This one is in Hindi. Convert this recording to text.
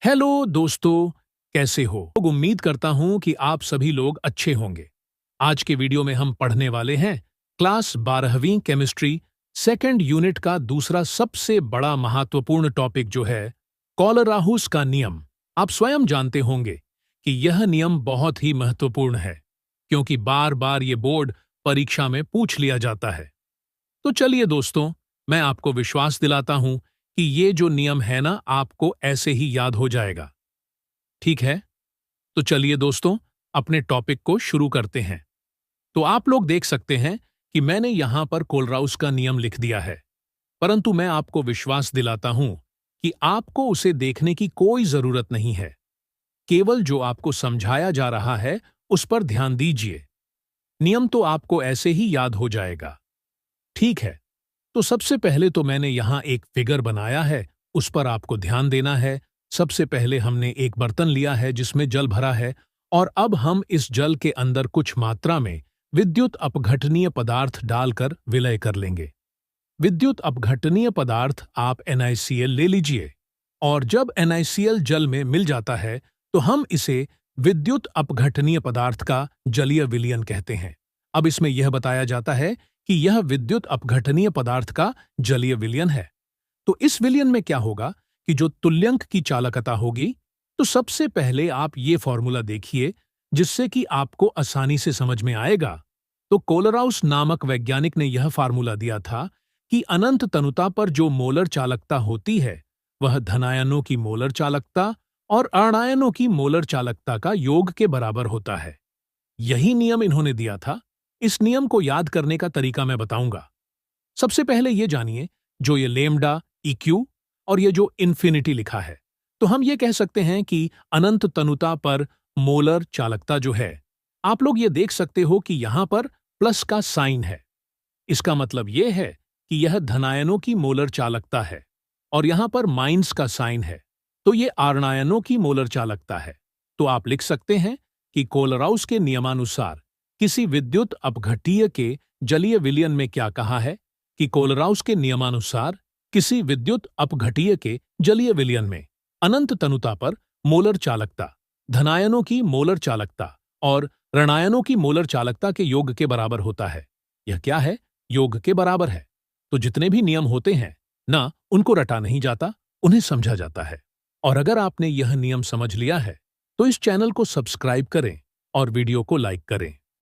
हेलो दोस्तों, कैसे हो? उम्मीद करता हूं कि आप सभी लोग अच्छे होंगे। आज के वीडियो में हम पढ़ने वाले हैं क्लास 12वीं केमिस्ट्री सेकंड यूनिट का दूसरा सबसे बड़ा महत्वपूर्ण टॉपिक जो है कोलराहुस का नियम। आप स्वयं जानते होंगे कि यह नियम बहुत ही महत्वपूर्ण है, क्योंकि बार बार ये बोर्ड परीक्षा में पूछ लिया जाता है। तो चलिए दोस्तों, मैं आपको विश्वास दिलाता हूं कि ये जो नियम है ना, आपको ऐसे ही याद हो जाएगा। ठीक है, तो चलिए दोस्तों, अपने टॉपिक को शुरू करते हैं। तो आप लोग देख सकते हैं कि मैंने यहां पर कोलराउस का नियम लिख दिया है, परंतु मैं आपको विश्वास दिलाता हूं कि आपको उसे देखने की कोई जरूरत नहीं है। केवल जो आपको समझाया जा रहा है उस पर ध्यान दीजिए। नियम तो आपको ऐसे ही याद हो जाएगा। ठीक है, तो सबसे पहले तो मैंने यहां एक फिगर बनाया है, उस पर आपको ध्यान देना है। सबसे पहले हमने एक बर्तन लिया है जिसमें जल भरा है, और अब हम इस जल के अंदर कुछ मात्रा में विद्युत अपघटनीय पदार्थ डालकर विलय कर लेंगे। विद्युत अपघटनीय पदार्थ आप NaCl ले लीजिए, और जब NaCl जल में मिल जाता है तो हम इसे विद्युत अपघटनीय पदार्थ का जलीय विलयन कहते हैं। अब इसमें यह बताया जाता है कि यह विद्युत अपघटनीय पदार्थ का जलीय विलयन है। तो इस विलयन में क्या होगा कि जो तुल्यंक की चालकता होगी, तो सबसे पहले आप ये फॉर्मूला देखिए जिससे कि आपको आसानी से समझ में आएगा। तो कोलराउस नामक वैज्ञानिक ने यह फार्मूला दिया था कि अनंत तनुता पर जो मोलर चालकता होती है वह धनायनों की मोलर चालकता और अणायनों की मोलर चालकता का योग के बराबर होता है। यही नियम इन्होंने दिया था। इस नियम को याद करने का तरीका मैं बताऊंगा। सबसे पहले ये जानिए, जो ये लेम्डा, EQ और ये जो इन्फिनिटी लिखा है, तो हम ये कह सकते हैं कि अनंत तनुता पर मोलर चालकता जो है, आप लोग ये देख सकते हो कि यहां पर प्लस का साइन है। इसका मतलब यह है कि यह धनायनों की मोलर चालकता है, और यहां पर माइनस का साइन है, तो ये आर्णायनों की मोलर चालकता है। तो आप लिख सकते हैं कि कोलराउस के नियमानुसार किसी विद्युत अपघट्य के जलीय विलयन में क्या कहा है कि कोलराउस के नियमानुसार किसी विद्युत अपघट्य के जलीय विलयन में अनंत तनुता पर मोलर चालकता धनायनों की मोलर चालकता और ऋणायनों की मोलर चालकता के योग के बराबर होता है। यह क्या है? योग के बराबर है। तो जितने भी नियम होते हैं ना, उनको रटा नहीं जाता, उन्हें समझा जाता है। और अगर आपने यह नियम समझ लिया है तो इस चैनल को सब्सक्राइब करें और वीडियो को लाइक करें।